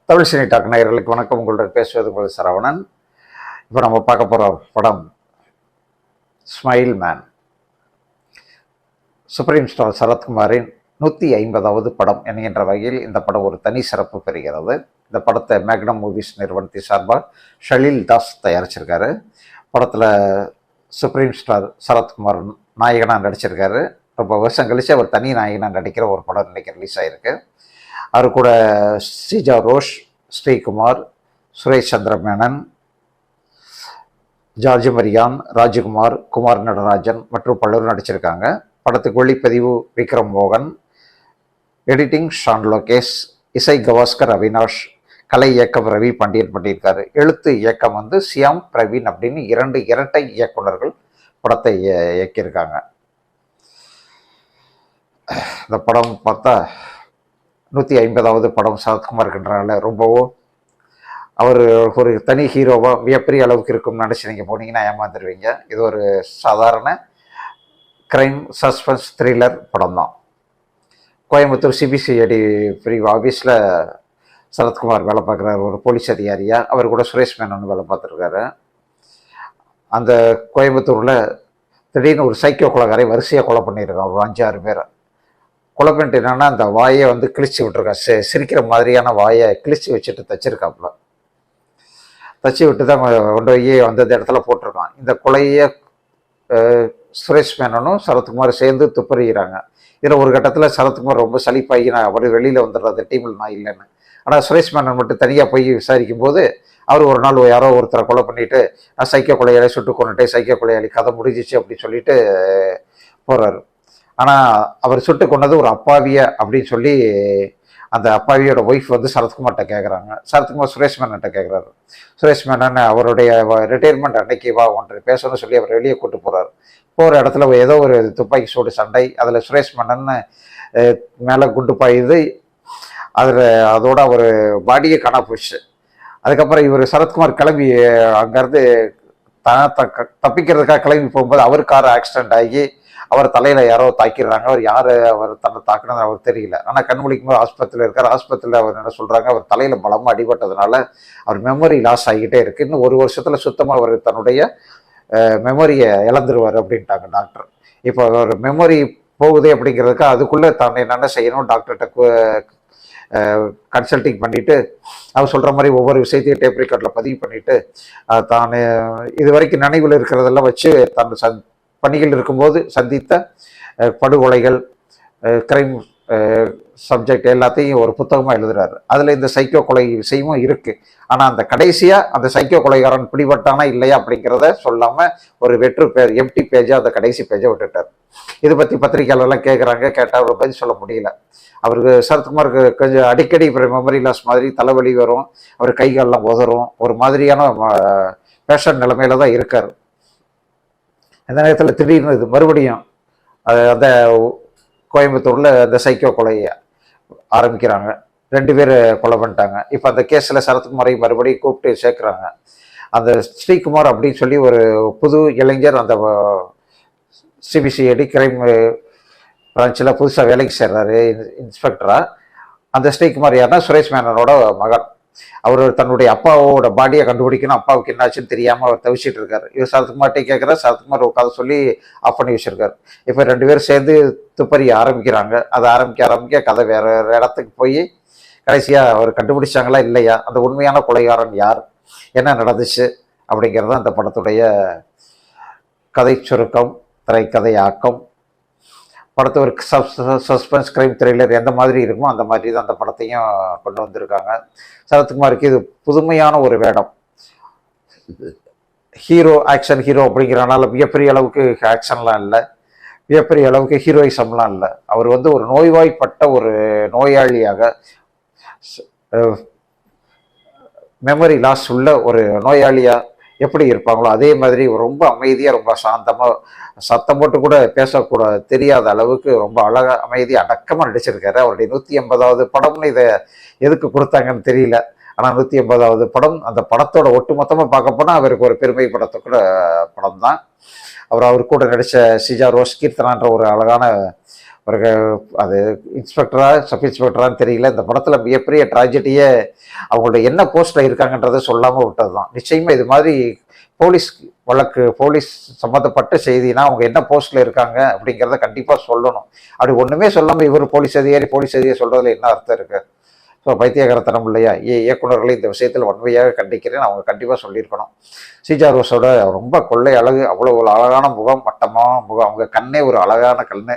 Tamil cine talk நேயர்களுக்கு வணக்கம். உங்களுடன் பேசுவது உங்கள் சரவணன். இப்போ நம்ம பார்க்க போகிற படம் ஸ்மைல் மேன். சுப்ரீம் ஸ்டார் சரத்குமாரின் 150வது படம் என்கின்ற வகையில் இந்த படம் ஒரு தனி சிறப்பு பெறுகிறது. இந்த படத்தை மேக்னம் மூவிஸ் நிறுவனத்தின் சார்பாக ஷலீல் தாஸ் தயாரிச்சிருக்காரு. படத்தில் சுப்ரீம் ஸ்டார் சரத்குமார் நாயகனாக நடிச்சிருக்காரு. ரொம்ப வருஷம் கழிச்சு அவர் தனி நாயகனாக நடிக்கிற ஒரு படம் இன்னைக்கு ரிலீஸ் ஆகிருக்கு. அவர் கூட சிஜா ரோஷ், ஸ்ரீகுமார், சுரேஷ் சந்திர மேனன், ஜார்ஜ் மரியான், ராஜகுமார், குமார் நடராஜன் மற்றும் பலரும் நடிச்சிருக்காங்க. படத்துக்கு ஒளிப்பதிவு விக்ரம் மோகன், எடிட்டிங் ஷான் லோகேஷ், இசை கவாஸ்கர் அவினாஷ், கலை இயக்கம் ரவி பாண்டியன் பண்ணியிருக்காரு. எழுத்து இயக்கம் சியாம் பிரவீன் அப்படின்னு 2 இரட்டை இயக்குநர்கள் படத்தை இயக்கியிருக்காங்க. இந்த படம் பார்த்தா 150வது படம் சரத்குமார்ன்றனால ரொம்பவும் அவர் ஒரு தனி ஹீரோவாக மிகப்பெரிய அளவுக்கு இருக்கும்னு நினச்சி நீங்கள் போனீங்கன்னா ஏமாந்துருவீங்க. இது ஒரு சாதாரண கிரைம் சஸ்பென்ஸ் த்ரில்லர் படம் தான். கோயம்புத்தூர் சிபிசிஐடி பிரிவு ஆஃபீஸில் சரத்குமார் வேலை பார்க்குறாரு, ஒரு போலீஸ் அதிகாரியாக. அவர் கூட சுரேஷ் மேனன் வேலை பார்த்துருக்காரு. அந்த கோயம்புத்தூரில் திடீர்னு ஒரு சைக்கோ கொலைகாரை வரிசையாக கொலை பண்ணியிருக்கான். ஒரு 5-6 பேரை கொலை பண்ணிட்டு என்னன்னா அந்த வாயை கிழிச்சு விட்டுருக்கா. சிரிக்கிற மாதிரியான வாயை கிழிச்சு வச்சுட்டு தச்சிருக்காப்புல. தச்சு விட்டு தான் கொண்டு போய் அந்த இடத்துல போட்டிருக்கான். இந்த கொலையை சுரேஷ் மேனனும் சரத்குமார் சேர்ந்து துப்பறிகிறாங்க. இதில் ஒரு கட்டத்தில் சரத்குமார் ரொம்ப சலிப்பாகி நான் அவர் வெளியில் வந்துடுறது டீமில் நான் இல்லைன்னு. ஆனால் சுரேஷ் மேனன் மட்டும் தனியாக போய் விசாரிக்கும் போது அவர் ஒரு நாள் யாரோ ஒருத்தரை கொலை பண்ணிவிட்டு நான் சைக்கோ கொலையாளி சுட்டு கொண்டுட்டேன், சைக்கோ கொலையாளி கதை முடிஞ்சிச்சு அப்படின்னு சொல்லிட்டு போகிறாரு. ஆனால் அவர் சுட்டு கொண்டது ஒரு அப்பாவிய அப்படின்னு சொல்லி அந்த அப்பாவியோட ஒய்ஃப் சரத்குமார்கிட்ட கேட்குறாங்க. சரத்குமார் சுரேஷ் மேனன்கிட்ட கேட்குறாரு. சுரேஷ் மேனன் அவருடைய ரிட்டையர்மெண்ட் அன்னைக்கு வா ஒன்று பேசணும்னு சொல்லி அவர் வெளியே கூட்டு போகிறார். போகிற இடத்துல ஏதோ ஒரு துப்பாக்கி சூடு சண்டை. அதில் சுரேஷ் மேனன் மேலே குண்டு பாயுது. அதோட ஒரு பாடியை காணா போச்சு. அதுக்கப்புறம் இவர் சரத்குமார் கிளம்பி அங்கேருந்து தப்பிக்கிறதுக்காக கிளம்பி போகும்போது அவர் கார் ஆக்சிடென்ட் ஆகி அவர் தலையில் யாரோ தாக்கிடுறாங்க. அவர் யார் அவர் தன்னை தாக்குனது அவர் தெரியல. ஆனால் கண்மொழிக்கும் போது ஆஸ்பத்திரியில் இருக்கார். ஆஸ்பத்திரியில் அவர் என்ன சொல்கிறாங்க, அவர் தலையில் பலமாக அடிபட்டதுனால அவர் மெமரி லாஸ் ஆகிக்கிட்டே இருக்குது. இன்னும் 1 வருஷத்தில் சுத்தமாக அவர் தன்னுடைய மெமரியை இழந்துருவார் அப்படின்ட்டாங்க டாக்டர். இப்போ அவர் மெமரி போகுது அப்படிங்கிறதுக்கு அதுக்குள்ளே தான் என்னென்ன செய்யணும் டாக்டர்கிட்ட கன்சல்டிங் பண்ணிவிட்டு அவர் சொல்கிற மாதிரி ஒவ்வொரு விஷயத்தையும் டேப் ரெக்கார்டில் பதிவு பண்ணிவிட்டு தான் இது வரைக்கும் நினைவில் இருக்கிறதெல்லாம் வச்சு தன் பணிகள் இருக்கும்போது சந்தித்த படுகொலைகள், கிரைம் சப்ஜெக்ட் எல்லாத்தையும் ஒரு புத்தகமாக எழுதுறாரு. அதில் இந்த சைக்கோ கொலை விஷயமும் இருக்குது. ஆனால் அந்த கடைசியாக அந்த சைக்கோ கொலைகாரன் பிடிபட்டானா இல்லையா அப்படிங்கிறத சொல்லாமல் ஒரு வெற்று எம்டி பேஜாக அந்த கடைசி பேஜை விட்டுட்டார். இதை பற்றி பத்திரிகையாளர்லாம் கேட்குறாங்க. கேட்டால் அவர் பதில் சொல்ல முடியல. அவருக்கு சரத்குமாருக்கு கொஞ்சம் அடிக்கடி மெமரி லாஸ் மாதிரி தலைவலி வரும், அவர் கைகாலெலாம் உதறும், ஒரு மாதிரியான பேஷண்ட் நிலைமையில தான் இருக்கார். அந்த நேரத்தில் திடீர்னு இது மறுபடியும் அந்த கோயம்புத்தூரில் அந்த சைக்கோ கொலையை ஆரம்பிக்கிறாங்க. 2 பேர் கொலை பண்ணிட்டாங்க. இப்போ அந்த கேஸில் சரத்குமாரை மறுபடியும் கூப்பிட்டு சேர்க்குறாங்க. அந்த ஸ்ரீகுமார் அப்படின்னு சொல்லி ஒரு புது இளைஞர் அந்த சிபிசிஐடி கிரைம் பிரான்ச்சில் புதுசாக வேலைக்கு சேர்றாரு இன்ஸ்பெக்டராக. அந்த ஸ்ரீகுமார் யாருன்னா சுரேஷ் மேனனோட மகன். அவர் தன்னுடைய அப்பாவோட பாடியை கண்டுபிடிக்கணும், அப்பாவுக்கு என்னாச்சுன்னு தெரியாமல் அவர் தவிச்சிட்டு இருக்காரு. இவர் சரத்குமார்ட்டே கேட்குறாரு. சரத்குமார் ஒரு கதை சொல்லி ஆஃப் பண்ணி வச்சிருக்காரு. இப்போ 2 பேர் சேர்ந்து துப்பறி ஆரம்பிக்கிறாங்க. அதை ஆரம்பிக்க கதை வேற இடத்துக்கு போய் கடைசியாக அவர் கண்டுபிடிச்சாங்களா இல்லையா, அந்த உண்மையான கொலைகாரன் யார், என்ன நடந்துச்சு அப்படிங்கிறது அந்த படத்துடைய கதை சுருக்கம், திரைக்கதை ஆக்கம். படத்தை ஒரு சஸ்பென்ஸ் கிரைம் த்ரில்லர் எந்த மாதிரி இருக்குமோ அந்த மாதிரி தான் அந்த படத்தையும் கொண்டு வந்திருக்காங்க. சரத்குமாருக்கு இது புதுமையான ஒரு வேடம். ஹீரோ, ஆக்ஷன் ஹீரோ அப்படிங்கிறனால மிகப்பெரிய அளவுக்கு ஆக்ஷன்லாம் இல்லை, மிகப்பெரிய அளவுக்கு ஹீரோயிசம்லாம் இல்லை. அவர் ஒரு நோய்வாய்ப்பட்ட ஒரு நோயாளியாக, மெமரி லாஸ் உள்ள ஒரு நோயாளியாக எப்படி இருப்பாங்களோ அதே மாதிரி ரொம்ப அமைதியாக, ரொம்ப சாந்தமாக, சத்தம் போட்டு கூட பேசக்கூடாது தெரியாத அளவுக்கு ரொம்ப அழகாக அமைதியாக அடக்கமாக நடிச்சிருக்காரு. அவருடைய 150வது படம்னு இதை எதுக்கு கொடுத்தாங்கன்னு தெரியல. ஆனால் 150வது படம், அந்த படத்தோட ஒட்டு மொத்தமாக பார்க்க போனால் அவருக்கு ஒரு பெருமை படத்தக்கூட படம் தான். அப்புறம் அவர் கூட நடித்த சிஜா ரோஸ் கீர்த்தனான்ற ஒரு அழகான ஒரு அது இன்ஸ்பெக்டரா சப் இன்ஸ்பெக்டரான்னு தெரியல. இந்த படத்தில் மிகப்பெரிய ட்ராஜடியே அவங்களோட என்ன போஸ்ட்டில் இருக்காங்கன்றதை சொல்லாமல் விட்டது தான். நிச்சயமாக இது மாதிரி போலீஸ் வழக்கு போலீஸ் சம்மந்தப்பட்ட செய்தினா அவங்க என்ன போஸ்ட்டில் இருக்காங்க அப்படிங்கிறத கண்டிப்பாக சொல்லணும். அப்படி ஒன்றுமே சொல்லாமல் இவர் போலீஸ் அதிகாரியை சொல்கிறதுல என்ன அர்த்தம் இருக்குது? ஸோ பைத்தியகாரத்தனம் இல்லையா? இயக்குநர்களை இந்த விஷயத்தில் வன்மையாக கண்டிக்கிறேன். அவங்க கண்டிப்பாக சொல்லியிருக்கணும். சிஜா ரோஸோட ரொம்ப கொள்ளை அழகு, அவ்வளோ ஒரு அழகான முகம், மட்டமான முகம், அவங்க கண்ணே ஒரு அழகான கண்ணு.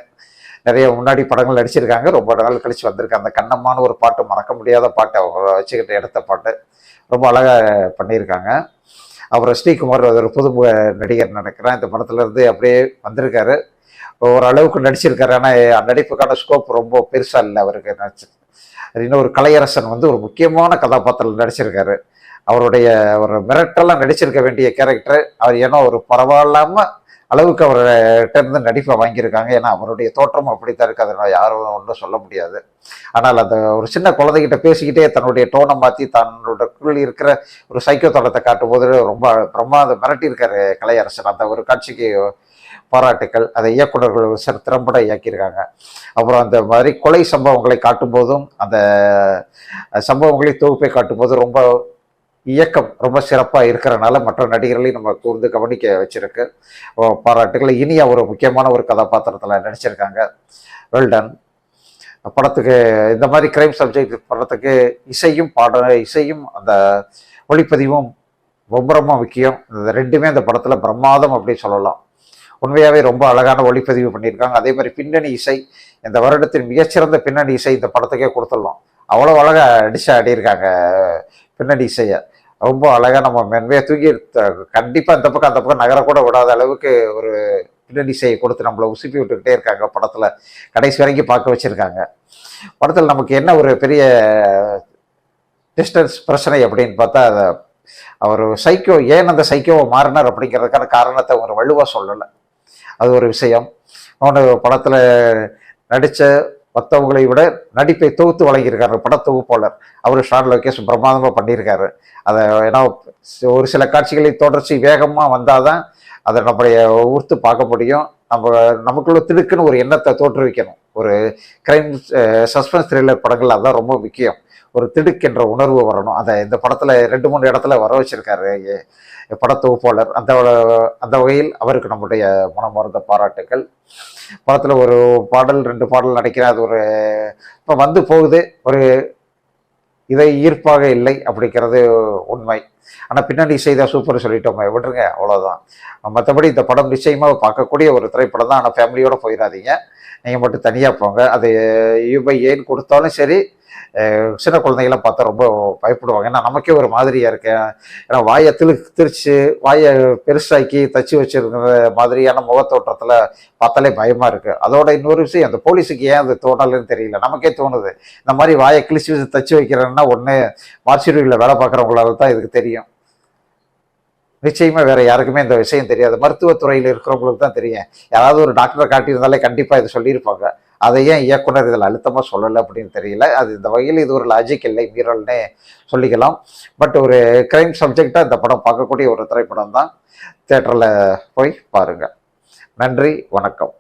நிறைய முன்னாடி படங்கள் நடிச்சிருக்காங்க. ரொம்ப நாள் கழிச்சு வந்திருக்கு. அந்த கண்ணம்மான ஒரு பாட்டு, மறக்க முடியாத பாட்டு, அவங்க வச்சுக்கிட்டு எடுத்த பாட்டு ரொம்ப அழகாக பண்ணியிருக்காங்க. அப்புறம் ஸ்ரீகுமார் ஒரு புதுமுக நடிகர் நினைக்கிறேன். இந்த படத்துல இருந்து அப்படியே வந்திருக்காரு. ஓரளவுக்கு நடிச்சிருக்காரு. ஆனால் நடிப்புக்கான ஸ்கோப் ரொம்ப பெருசா இல்லை அவருக்கு. நடிச்சு இன்னும் ஒரு கலையரசன் ஒரு முக்கியமான கதாபாத்திரத்தில் நடிச்சிருக்காரு. அவருடைய ஒரு மிரட்டெல்லாம் நடிச்சிருக்க வேண்டிய கேரக்டர் அவர் ஏன்னா ஒரு பரவாயில்லாம அளவுக்கு அவர்கிட்ட இருந்து நடிப்பை வாங்கியிருக்காங்க. ஏன்னா அவருடைய தோற்றம் அப்படித்தான் இருக்கு. அதை யாரும் ஒன்றும் சொல்ல முடியாது. ஆனால் அந்த ஒரு சின்ன குழந்தைகிட்ட பேசிக்கிட்டே தன்னுடைய டோனை மாற்றி தன்னோடக்குள் இருக்கிற ஒரு சைக்கோ தளத்தை காட்டும் போது ரொம்ப பிரமாதம் மிரட்டியிருக்காரு கலையரசன். அந்த ஒரு காட்சிக்கு பாராட்டுக்கள். அதை இயக்குநர்கள் திறம்பட இயக்கியிருக்காங்க. அப்புறம் அந்த மாதிரி கொலை சம்பவங்களை காட்டும் போதும் அந்த சம்பவங்களை தொகுப்பை காட்டும் போது ரொம்ப இயக்கம் ரொம்ப சிறப்பாக இருக்கிறனால மற்ற நடிகர்களையும் நம்ம கூர்ந்து கவனிக்க வச்சிருக்கு. பாராட்டுகள். இனி ஒரு முக்கியமான ஒரு கதாபாத்திரத்தில் நடிச்சிருக்காங்க. வெல்டன். படத்துக்கு இந்த மாதிரி கிரைம் சப்ஜெக்ட் படத்துக்கு இசையும் அந்த ஒளிப்பதிவும் ரொம்ப ரொம்ப முக்கியம். இந்த ரெண்டுமே அந்த படத்தில் பிரமாதம் அப்படின்னு சொல்லலாம். உண்மையாகவே ரொம்ப அழகான ஒளிப்பதிவு பண்ணியிருக்காங்க. அதே மாதிரி பின்னணி இசை, இந்த வருடத்தின் மிகச்சிறந்த பின்னணி இசை இந்த படத்துக்கே கொடுத்துடலாம். அவ்வளோ அழகாக அடிச்சு ஆடியிருக்காங்க பின்னணி இசையை. ரொம்ப அழகாக நம்ம மென்மையாக தூக்கி கண்டிப்பாக இந்த பக்கம் அந்த பக்கம் நகரக்கூட விடாத அளவுக்கு ஒரு பின்னணி இசையை கொடுத்து நம்மளை உசுப்பி விட்டுக்கிட்டே இருக்காங்க. படத்தில் கடைசி வரைக்கும் பார்க்க வச்சுருக்காங்க. படத்தில் நமக்கு என்ன ஒரு பெரிய டிஸ்டன்ஸ் பிரச்சனை அப்படின்னு பார்த்தா, அவர் சைக்கோ ஏன் அந்த சைக்கோவை மாறினார் அப்படிங்கிறதுக்கான காரணத்தை ஒரு வலுவாக சொல்லலை. அது ஒரு விஷயம். அவனு படத்தில் நடித்த மற்றவங்களை விட நடிப்பை தொகுத்து வழங்கியிருக்காரு பட தொகுப்பாளர். அவர் ஷான் லோகேஷ் பிரமாதமாக பண்ணியிருக்காரு. அதை ஏன்னா ஒரு சில காட்சிகளை தொடர்ச்சி வேகமாக வந்தால் தான் அதை நம்முடைய ஊர்த்து பார்க்க முடியும். நமக்குள்ள திடுக்குன்னு ஒரு எண்ணத்தை தோற்றுவிக்கணும். ஒரு கிரைம் சஸ்பென்ஸ் த்ரில்லர் படங்கள் அதுதான் ரொம்ப முக்கியம். ஒரு திடுக்கென்ற உணர்வு வரணும். அதை இந்த படத்தில் 2-3 இடத்துல வர வச்சிருக்காரு பட தொகுப்பாளர். அந்த வகையில் அவருக்கு நம்முடைய மனமார்ந்த பாராட்டுக்கள். படத்தில் ஒரு பாடல் 2 பாடல் நினைக்கிறேன். அது ஒரு இப்போ வந்து போகுது, ஒரு இதை ஈர்ப்பாக இல்லை அப்படிங்கிறது உண்மை. ஆனால் பின்னாடி இசைதான் சூப்பர் சொல்லிட்டோம், விட்டுருங்க, அவ்வளோதான். மற்றபடி இந்த படம் நிச்சயமாக பார்க்கக்கூடிய ஒரு திரைப்படம் தான். ஆனால் ஃபேமிலியோடு போயிடாதீங்க, நீங்கள் மட்டும் தனியாக போங்க. அது ஏன் கொடுத்தாலும் சரி, சின்ன குழந்தைங்களாம் பார்த்தா ரொம்ப பயப்படுவாங்க. ஏன்னா நமக்கே ஒரு மாதிரியாக இருக்கு. ஏன்னா வாயை திரிச்சு வாயை பெருசாக்கி தச்சு வச்சிருக்கிற மாதிரியான முகத்தோற்றத்தில் பார்த்தாலே பயமாக இருக்குது. அதோட இன்னொரு விஷயம், அந்த போலீஸுக்கு ஏன் அது தோணலைன்னு தெரியல, நமக்கே தோணுது. இந்த மாதிரி வாயை கிழிச்சு வச்சு தச்சு வைக்கிறேன்னா ஒன்று மார்ச்சுரியில் வேலை பார்க்குறவங்களால தான் இதுக்கு தெரியும். நிச்சயமா வேற யாருக்குமே இந்த விஷயம் தெரியாது. மருத்துவத்துறையில் இருக்கிறவங்களுக்கு தான் தெரியும். யாராவது ஒரு டாக்டரை காட்டியிருந்தாலே கண்டிப்பாக இதை சொல்லியிருப்பாங்க. அதை ஏன் இயக்குனர் இதில் அழுத்தமாக சொல்லலை அப்படின்னு தெரியல. அது இந்த வகையில் இது ஒரு லாஜிக் இல்லை, மீறல்னே சொல்லிக்கலாம். பட் ஒரு கிரைம் சப்ஜெக்டாக இந்த படம் பார்க்கக்கூடிய ஒரு திரைப்படம் தான். தியேட்டரில் போய் பாருங்கள். நன்றி, வணக்கம்.